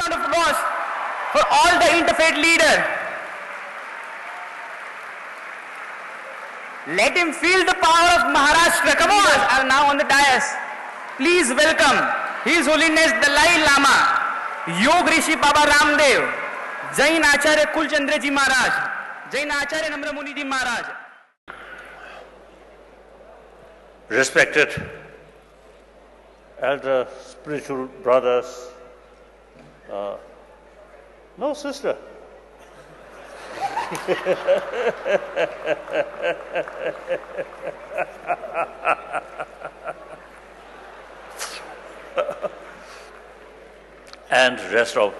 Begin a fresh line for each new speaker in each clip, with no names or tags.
round of applause for all the interfaith leaders. Let him feel the power of Maharashtra. Come on, are now on the dais. Please welcome His Holiness the Dalai Lama, Yog Rishi Baba Ramdev, Jain Acharya Kulchandra Ji Maharaj, Jain Acharya Namra Muni Ji Maharaj.
Respected elder spiritual brothers, no sister. And rest of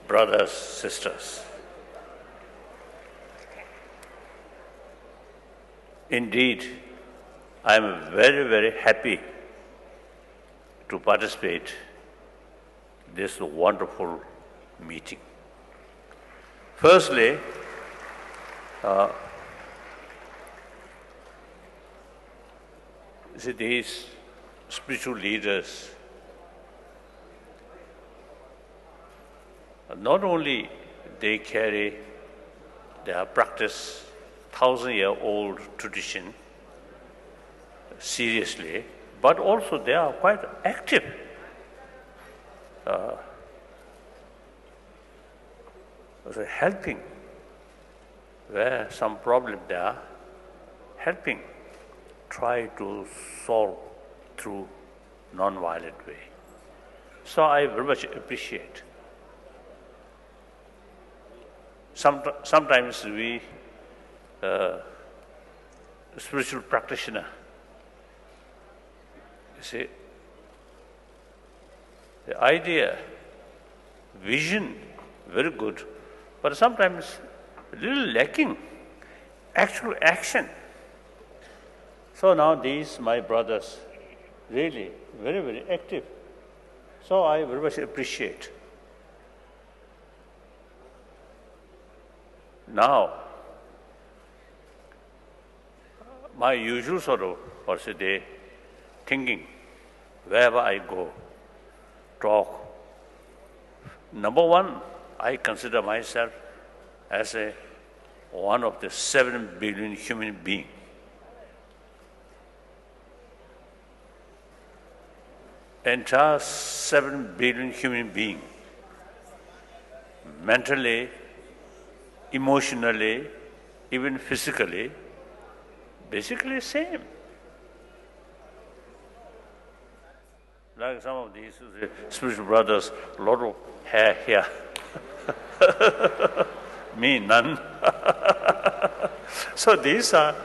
brothers, sisters. Indeed, I am very, very happy to participate in this wonderful meeting. Firstly, see, these spiritual leaders, not only they carry their practice 1,000-year-old tradition seriously, but also they are quite active. So helping where some problem there, helping try to solve through non-violent way. So I very much appreciate. Sometimes we, spiritual practitioner, you see, the idea, vision, very good, but sometimes a little lacking actual action. So now these, my brothers, really very, very active. So I very much appreciate. Now, my usual sort of, or say, day thinking, wherever I go, talk. Number one, I consider myself as one of the 7 billion human beings. Entire 7 billion human beings, mentally, emotionally, even physically, basically same. Like some of these spiritual brothers, a lot of hair here. Me, none. So these are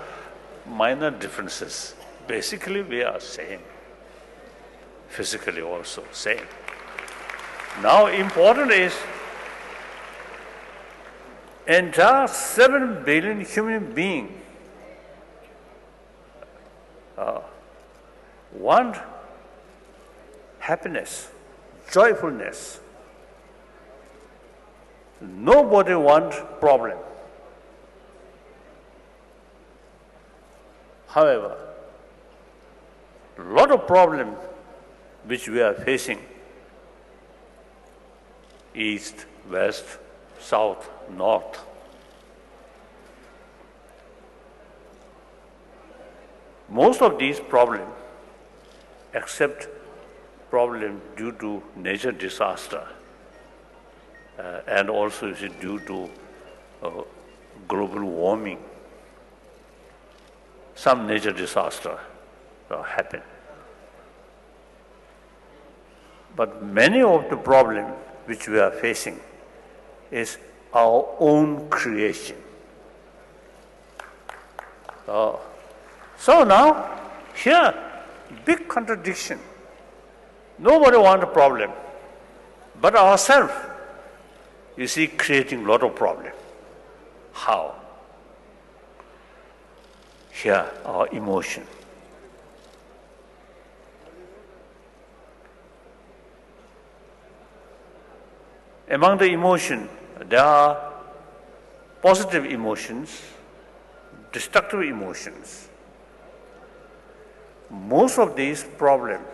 minor differences. Basically, we are same. Physically also same. Now, important is entire 7 billion human beings want happiness, joyfulness. Nobody wants problem. However, a lot of problems which we are facing, east, west, south, north. Most of these problems, except problem due to nature disaster, and also is due to global warming, some nature disaster happen. But many of the problems which we are facing is our own creation. So now, here, big contradiction. Nobody wants a problem, but ourselves, you see, creating a lot of problems. How? Here, our emotion. Among the emotions, there are positive emotions, destructive emotions. Most of these problems,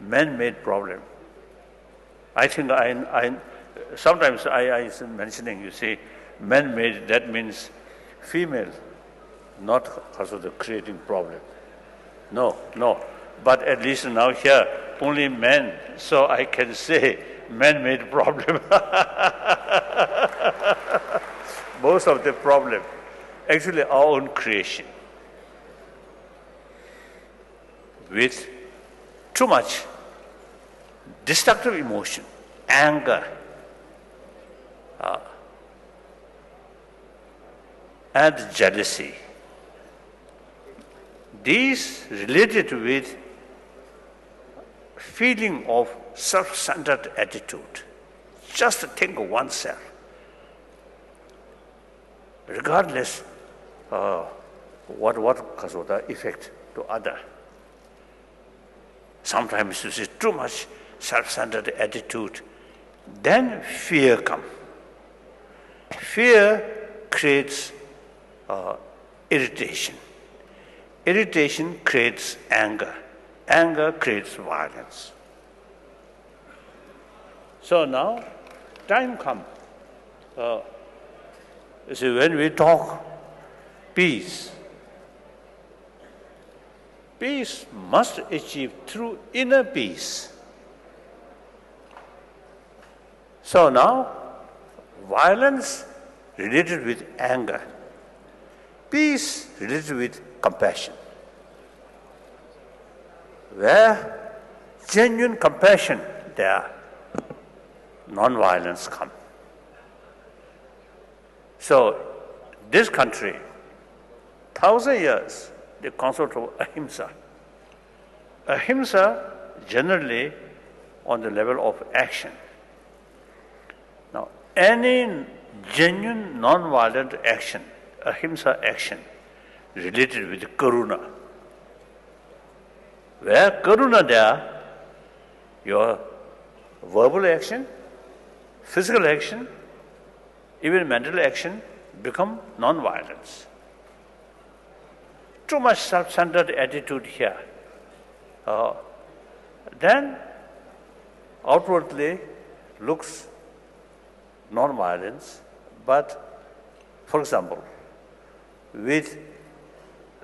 man-made problems, I think sometimes I is mentioning, you see, man-made, that means female, not because of the creating problem. No. But at least now here, only men, so I can say man-made problem. Most of the problem, actually our own creation. With too much destructive emotion, anger, and jealousy. These related with feeling of self-centered attitude, just to think of oneself, regardless what cause of the effect to other. Sometimes you see too much self-centered attitude, then fear comes. Fear creates irritation. Irritation creates anger. Anger creates violence. So now, time comes. See, when we talk peace, peace must achieve through inner peace. So now, violence related with anger, peace related with compassion. Where genuine compassion there, non-violence comes. So this country, 1,000 years, the concept of ahimsa. Ahimsa generally on the level of action. Now, any genuine non-violent action, ahimsa action, related with karuna. Where karuna there, your verbal action, physical action, even mental action become non-violence. Too much self-centered attitude here. Then outwardly looks non-violence, but for example, with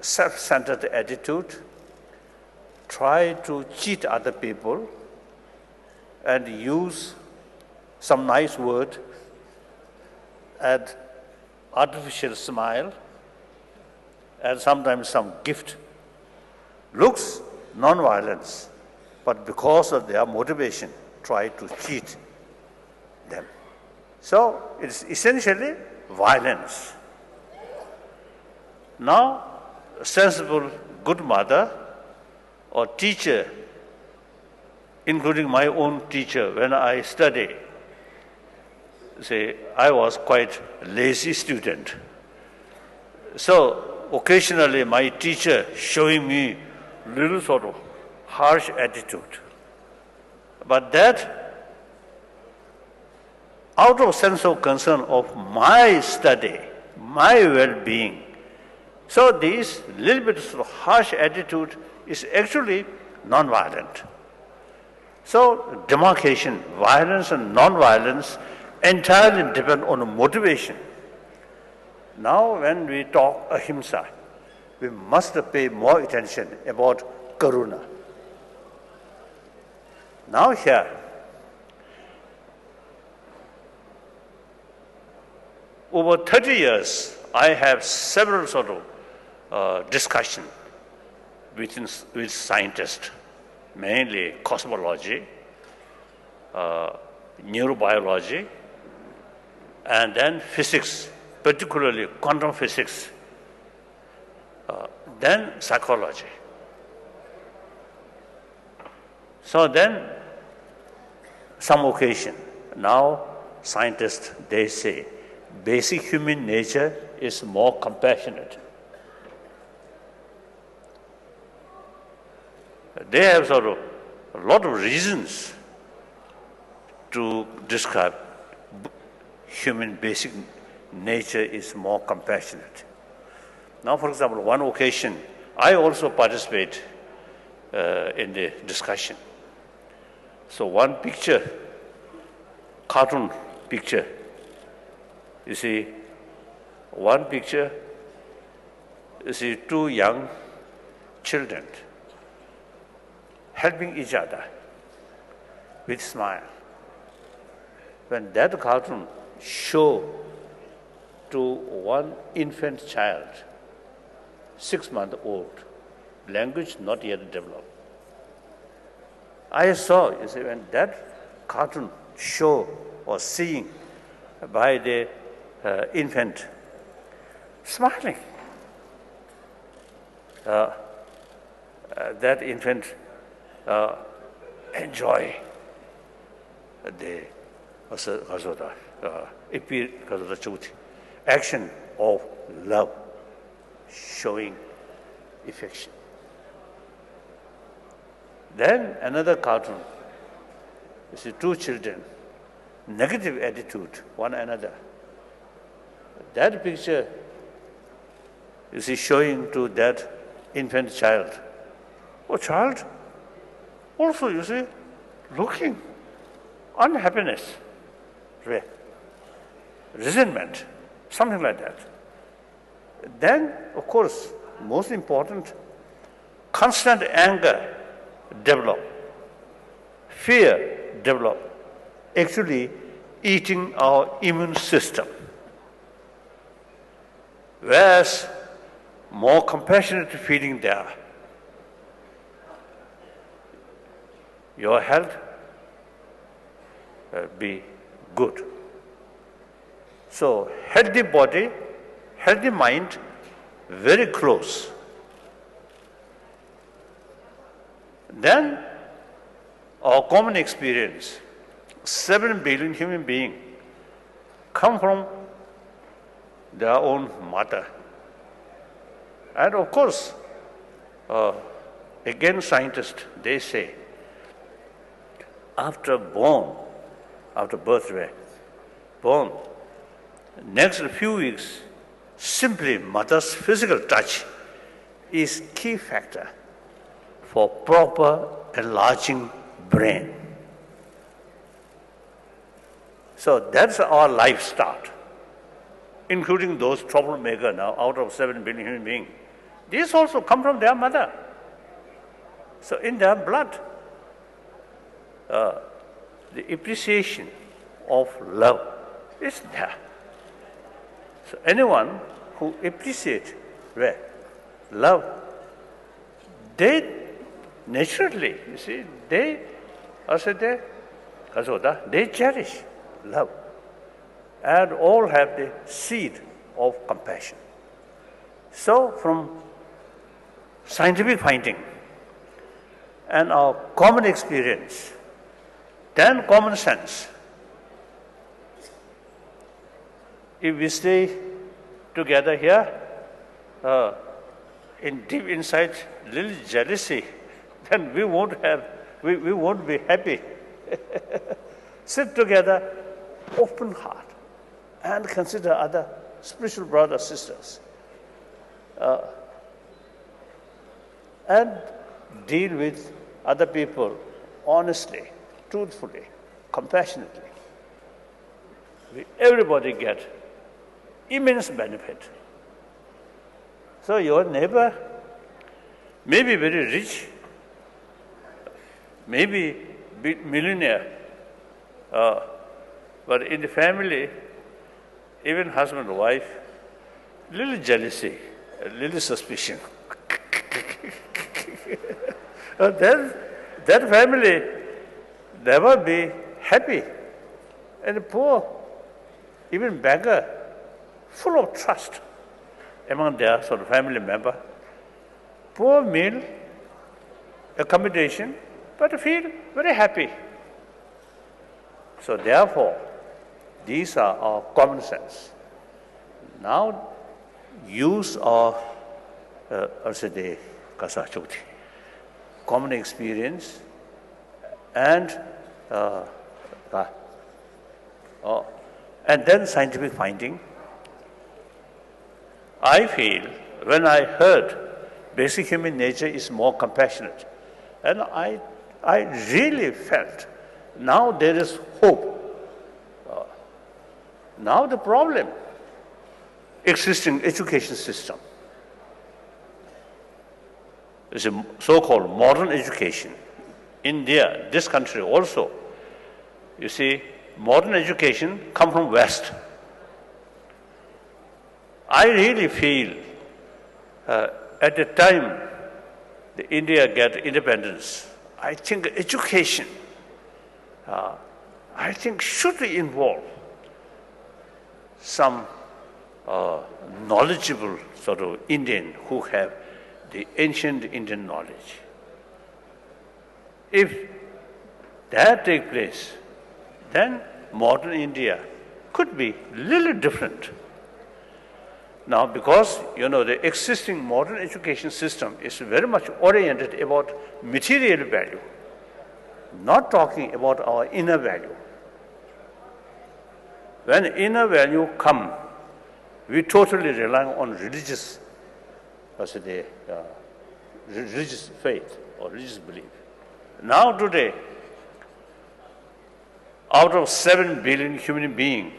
self-centered attitude, try to cheat other people and use some nice word and artificial smile and sometimes some gift. Looks non-violence, but because of their motivation, try to cheat them. So it's essentially violence. Now, a sensible, good mother or teacher, including my own teacher when I studied, say, I was quite lazy student. So occasionally my teacher showing me little sort of harsh attitude. But that, out of sense of concern of my study, my well-being, so this little bit of harsh attitude is actually non-violent. So demarcation, violence and non-violence entirely depend on motivation. Now when we talk ahimsa, we must pay more attention about karuna. Now here, over 30 years, I have several sort of discussion with scientists, mainly cosmology, neurobiology, and then physics, particularly quantum physics, then psychology. So then, some occasion, now scientists, they say, basic human nature is more compassionate. They have sort of a lot of reasons to describe human basic nature is more compassionate. Now, for example, one occasion, I also participate in the discussion. So one picture cartoon picture. You see, one picture, you see two young children helping each other with smile. When that cartoon show to one infant child, 6-month-old, language not yet developed. I saw, you see, when that cartoon show or seeing by the infant smiling, that infant enjoy the action of love, showing affection. Then another cartoon, you see two children, negative attitude, one another. That picture, you see, showing to that infant child. Oh, child, also, you see, looking unhappiness, resentment, something like that. Then, of course, most important, constant anger develop, fear develop, actually eating our immune system. Whereas more compassionate feeling there, your health be good. So healthy body, healthy mind, very close. Then our common experience, 7 billion human beings come from their own mother. And of course, again scientists, they say, after birth, born, next few weeks, simply mother's physical touch is key factor for proper enlarging brain. So that's our life start, including those troublemakers now out of 7 billion human beings. These also come from their mother. So in their blood, the appreciation of love is there. So anyone who appreciates love, they naturally, you see, they cherish love and all have the seed of compassion. So from scientific finding and our common experience, then common sense, if we stay together here, in deep inside little jealousy, then we won't be happy. Sit together, open heart, and consider other spiritual brothers, sisters, and deal with other people honestly, truthfully, compassionately. Everybody get immense benefit. So your neighbor may be very rich, maybe millionaire, but in the family, even husband and wife, little jealousy, a little suspicion. Then that family never be happy. And the poor, even beggar, full of trust among their sort of family member. Poor meal, accommodation, but feel very happy. So therefore, these are our common sense. Now use our common experience and then scientific finding. I feel when I heard basic human nature is more compassionate, and I really felt now there is hope Now the problem, existing education system, is a so-called modern education. India, this country also, you see, modern education come from West. I really feel at the time the India get independence, I think education, I think should involve some knowledgeable sort of Indian who have the ancient Indian knowledge. If that takes place, then modern India could be a little different. Now, because, you know, the existing modern education system is very much oriented about material value, not talking about our inner value. When inner value come, we totally rely on religious, religious faith or religious belief. Now today, out of 7 billion human beings,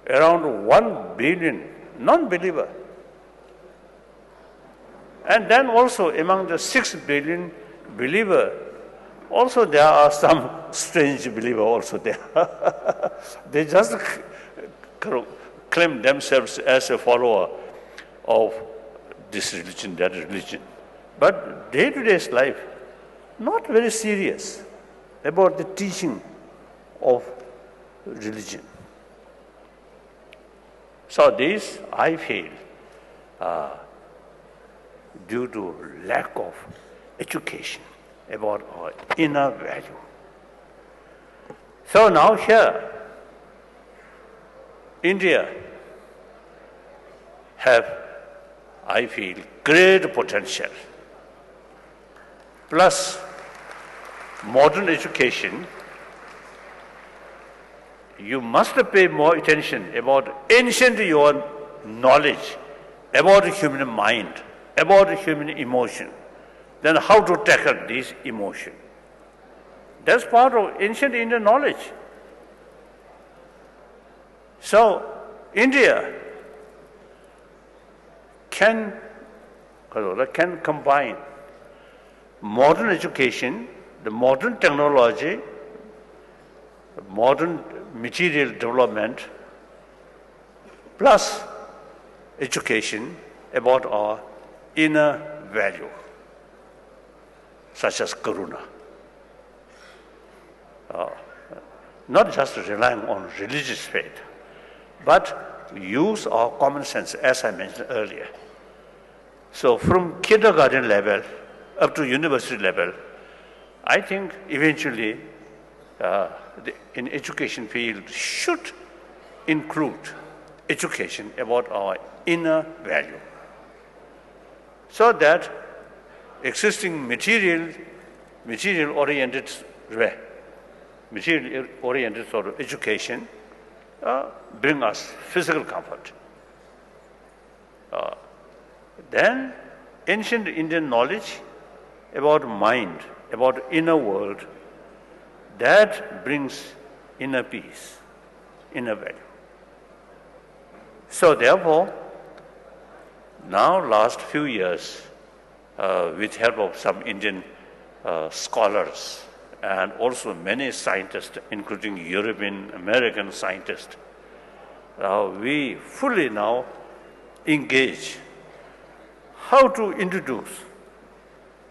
around 1 billion non-believer. And then also among the 6 billion believer, also there are some strange believer also there. They just claim themselves as a follower of this religion, that religion. But day-to-day life, not very serious about the teaching of religion. So this, I feel, due to lack of education about our inner value. So now here, India have, I feel, great potential. Plus, modern education, you must pay more attention about ancient your knowledge about the human mind, about the human emotion, then how to tackle this emotion. That's part of ancient Indian knowledge. So, India can combine modern education, the modern technology, modern material development, plus education about our inner value, such as karuna. Not just relying on religious faith, but use our common sense, as I mentioned earlier. So from kindergarten level up to university level, I think eventually in education field should include education about our inner value, so that existing material-oriented sort of education bring us physical comfort. Then ancient Indian knowledge about mind, about inner world, that brings inner peace, inner value. So therefore, now last few years, with help of some Indian scholars and also many scientists, including European, American scientists, we fully now engage how to introduce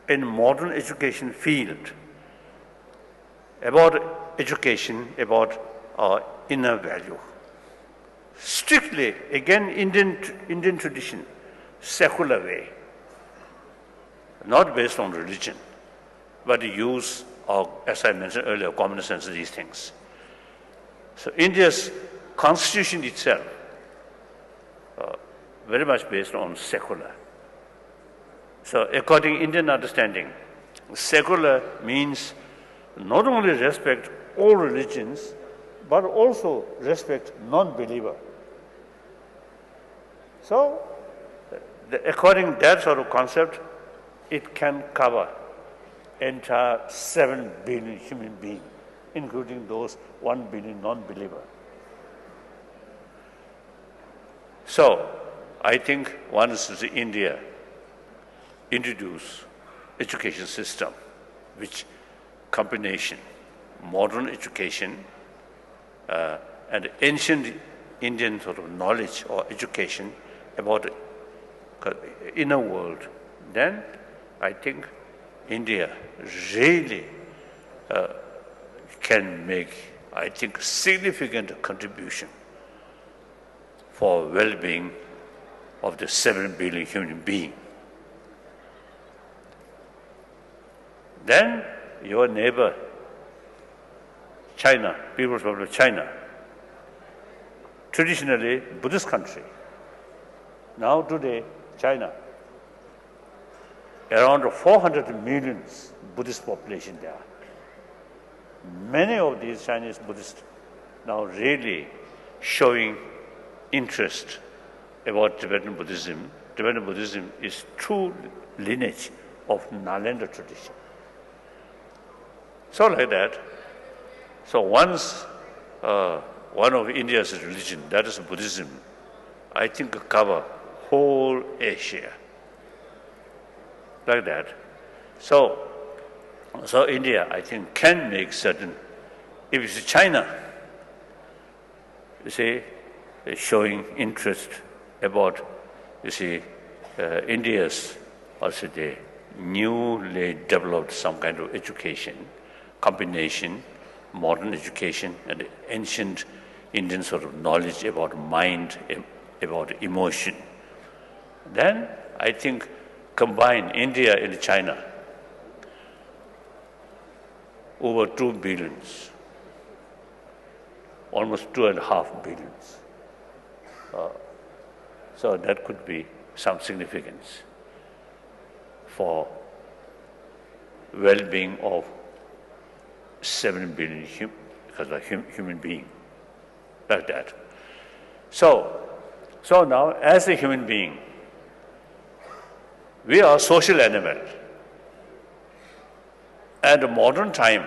in modern education field about education, about our inner value. Strictly, again, Indian tradition, secular way, not based on religion, but use of, as I mentioned earlier, common sense, these things. So India's constitution itself, very much based on secular. So according to Indian understanding, secular means not only respect all religions, but also respect non-believer. So according to that sort of concept, it can cover entire 7 billion human beings, including those 1 billion non-believer. So I think once India introduce education system, which combination modern education and ancient Indian sort of knowledge or education about the inner world, then I think India really can make, I think, significant contribution for well-being of the 7 billion human beings. Then your neighbor, China, People's Republic of China, traditionally Buddhist country. Now today, China, around 400 million Buddhist population there. Many of these Chinese Buddhists now really showing interest about Tibetan Buddhism. Tibetan Buddhism is true lineage of Nalanda tradition. So like that, so once one of India's religion, that is Buddhism, I think cover whole Asia. Like that. So India, I think, can make certain, if it's China, you see, showing interest about, you see, India's, also the newly developed some kind of education, combination, modern education and ancient Indian sort of knowledge about mind, about emotion. Then I think combine India and China, over 2 billions, almost 2.5 billions. So that could be some significance for well-being of 7 billion human being, like that. So now, as a human being, we are social animal. At the modern time,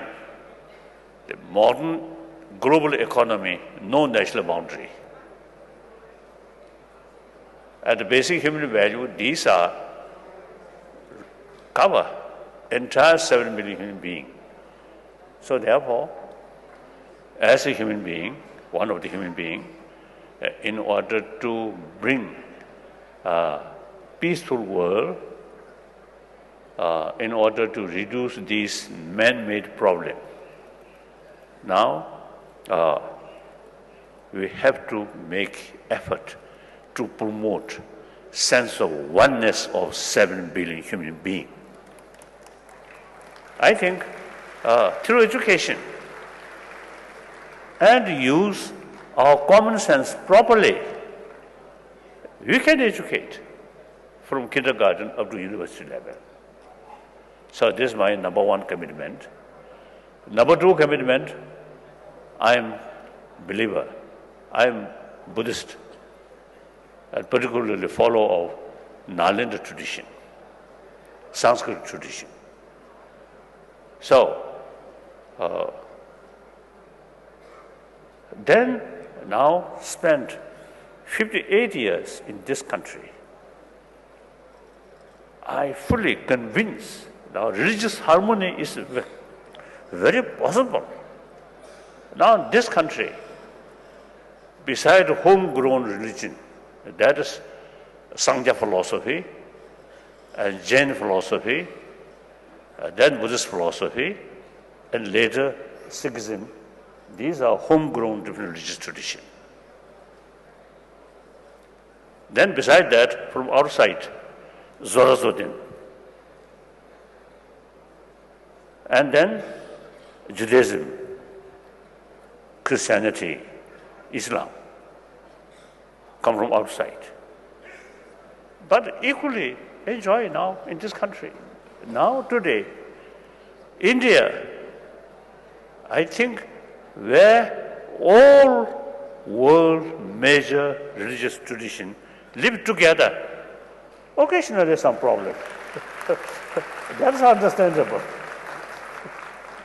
the modern global economy, no national boundary. At the basic human value, these are cover entire 7 billion human beings. So therefore, as a human being, one of the human beings, in order to bring a peaceful world, in order to reduce these man-made problems, now we have to make effort to promote sense of oneness of 7 billion human beings. I think through education and use our common sense properly, we can educate from kindergarten up to university level. So this is my number 1 commitment. Number 2 commitment, I am believer, I am Buddhist, and particularly follower of Nalanda tradition, Sanskrit tradition. So, then now spent 58 years in this country, I fully convinced now religious harmony is very possible. Now this country, beside homegrown religion, that is Sangha philosophy, and Jain philosophy, then Buddhist philosophy, and later Sikhism, these are homegrown different religious traditions. Then beside that, from outside, Zoroastrianism, and then Judaism, Christianity, Islam come from outside. But equally enjoy now in this country. Now today, India, I think where all world major religious traditions live together, occasionally some problem. That's understandable.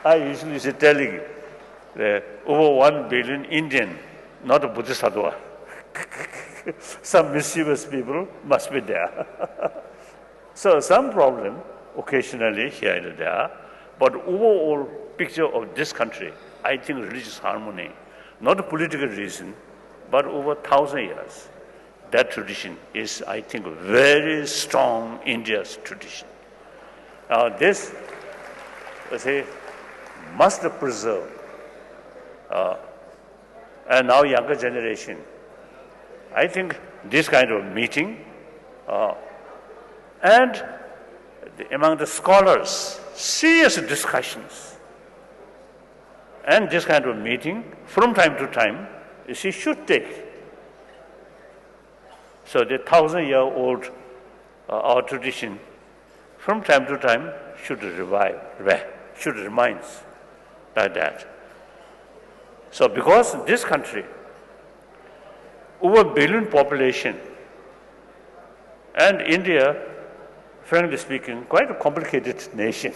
I usually say telling over 1 billion Indian, not a Buddhist sadhua. Some mischievous people must be there. So some problem occasionally here and there, but overall picture of this country, I think religious harmony, not a political reason, but over 1,000 years, that tradition is, I think, very strong India's tradition. Now this, I say, must preserve. And now younger generation, I think this kind of meeting and among the scholars, serious discussions, and this kind of meeting from time to time, she should take. So the 1,000-year-old our tradition, from time to time, should revive, should remind like that. So because this country, over 1 billion population, and India, frankly speaking, quite a complicated nation.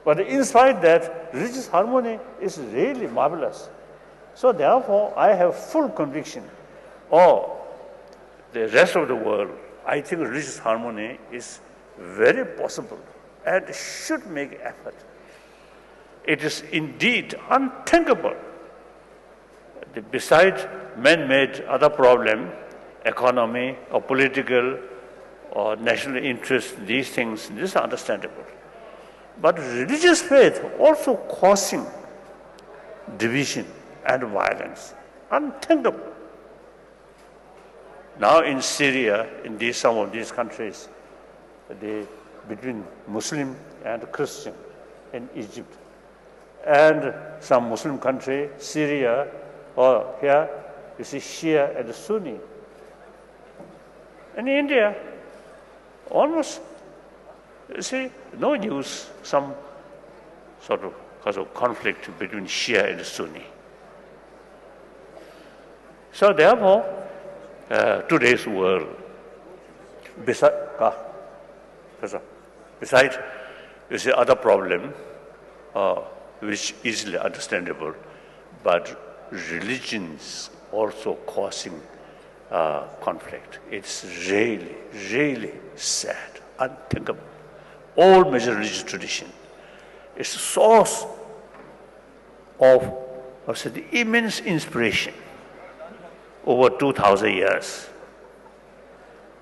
But inside that, religious harmony is really marvelous. So therefore, I have full conviction, the rest of the world, I think religious harmony is very possible and should make effort. It is indeed unthinkable. Besides man-made other problem, economy or political or national interest, these things, this is understandable. But religious faith also causing division and violence, unthinkable. Now in Syria, in some of these countries, between Muslim and Christian in Egypt, and some Muslim country, Syria, or here, you see Shia and Sunni. In India, almost, you see, no news, some sort of cause of conflict between Shia and Sunni. So therefore, today's world, besides, you see, other problem, which is easily understandable, but religions also causing conflict. It's really, really sad, unthinkable. All major religious tradition is a source of the immense inspiration over 2,000 years,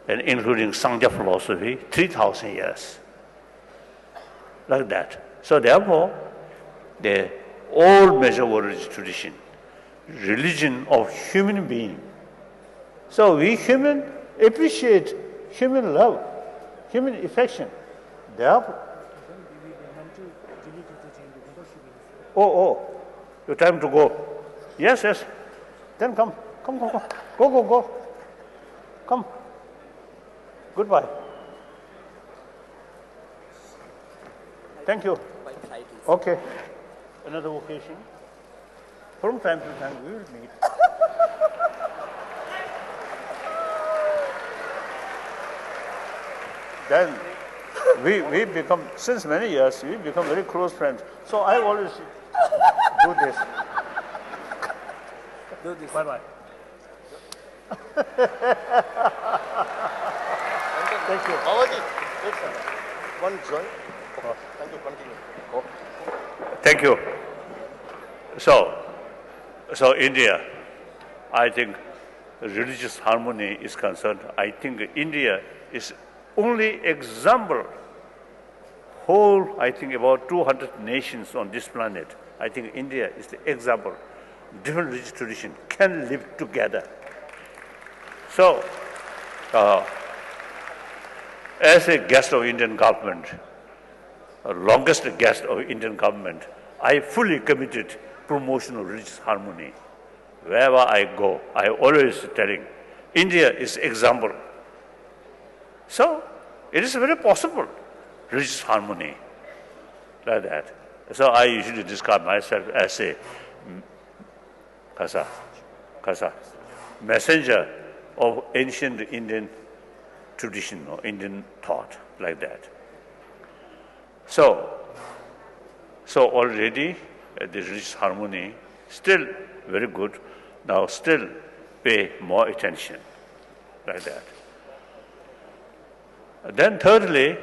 and including Sangha philosophy, 3,000 years, like that. So therefore, the all major world religious tradition, religion of human being. So we human appreciate human love, human affection. Therefore, your time to go. Yes, yes. Then come. Go. Come. Goodbye. Thank you. Okay. Another occasion. From time to time we will meet. Then we become, since many years, we become very close friends. So I always do this.
Do this.
Bye-bye. Thank you.
Babaji, wait, sir. One join. Thank you. Continue.
Thank you. So India, I think religious harmony is concerned. I think India is only example. Whole, I think about 200 nations on this planet. I think India is the example. Different religious traditions can live together. So, as a guest of Indian government, longest guest of Indian government, I fully committed promotion of religious harmony. Wherever I go, I always telling, India is example. So, it is very possible, religious harmony, like that. So I usually describe myself as a messenger of ancient Indian tradition or Indian thought, like that. So already the religious harmony still very good. Now still pay more attention, like that. Then thirdly,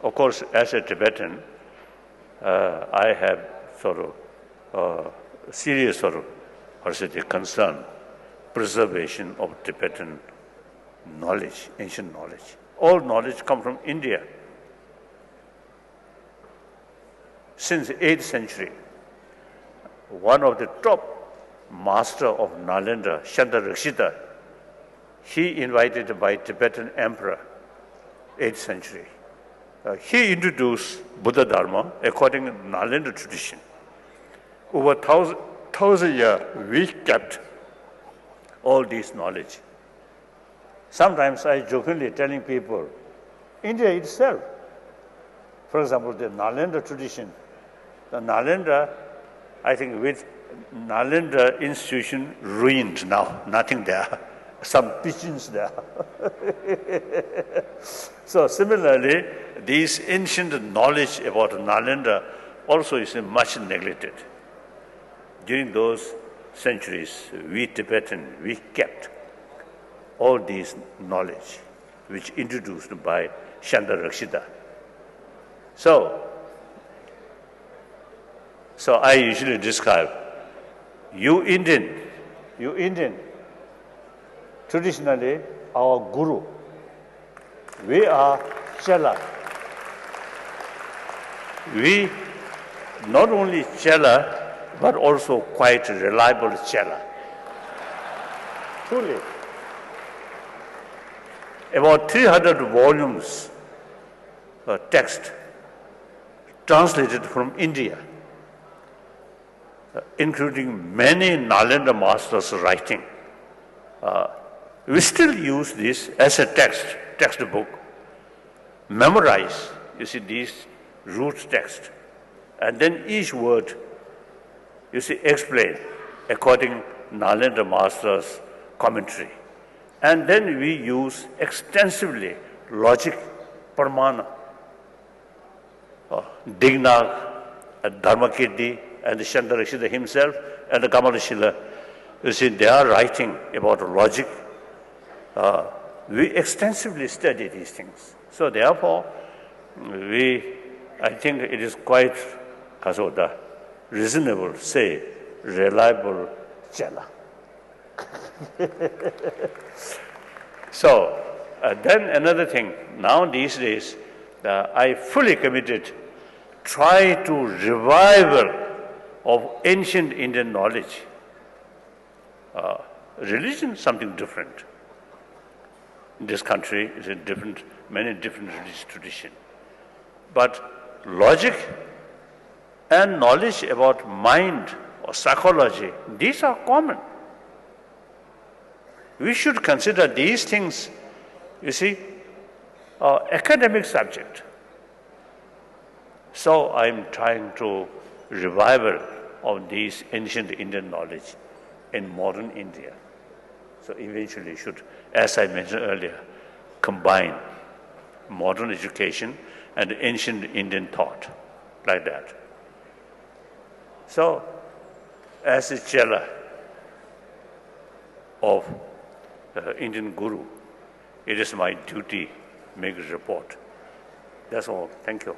of course, as a Tibetan, I have sort of serious sort of, how to say, concern, preservation of Tibetan knowledge, ancient knowledge. All knowledge comes from India. Since the 8th century, one of the top master of Nalanda, Shantarakshita, he invited by Tibetan emperor, 8th century. He introduced Buddha Dharma according to Nalanda tradition. Over 1,000 years, we kept all this knowledge. Sometimes I jokingly telling people, India itself, for example, the Nalanda tradition, the Nalanda, I think with Nalanda institution ruined now, nothing there, some pigeons there. So similarly, this ancient knowledge about Nalanda also is much neglected. During those centuries, we Tibetan, we kept all these knowledge which introduced by Shantarakshita. So I usually describe, you Indian, traditionally our guru, we are chela. We not only chela, but also quite reliable chela. Truly. About 300 volumes of text translated from India, including many Nalanda masters' writing. We still use this as a textbook, memorize, you see, these root text, and then each word, you see, explain according Nalanda master's commentary. And then we use extensively logic, pramana, Digna, Dharmakirti, and Shantarakshita himself, and the Kamalashila. You see, they are writing about logic. We extensively study these things. So therefore, I think it is quite reasonable to say reliable chela. So then another thing, now these days, I fully committed, try to revival of ancient Indian knowledge. Religion, something different. In this country, is a many different religious traditions. But logic and knowledge about mind or psychology, these are common. We should consider these things, you see, academic subject. So I'm trying to revival of these ancient Indian knowledge in modern India. So eventually should, as I mentioned earlier, combine modern education and ancient Indian thought, like that. So, as a chela of Indian Guru, it is my duty to make a report. That's all. Thank you.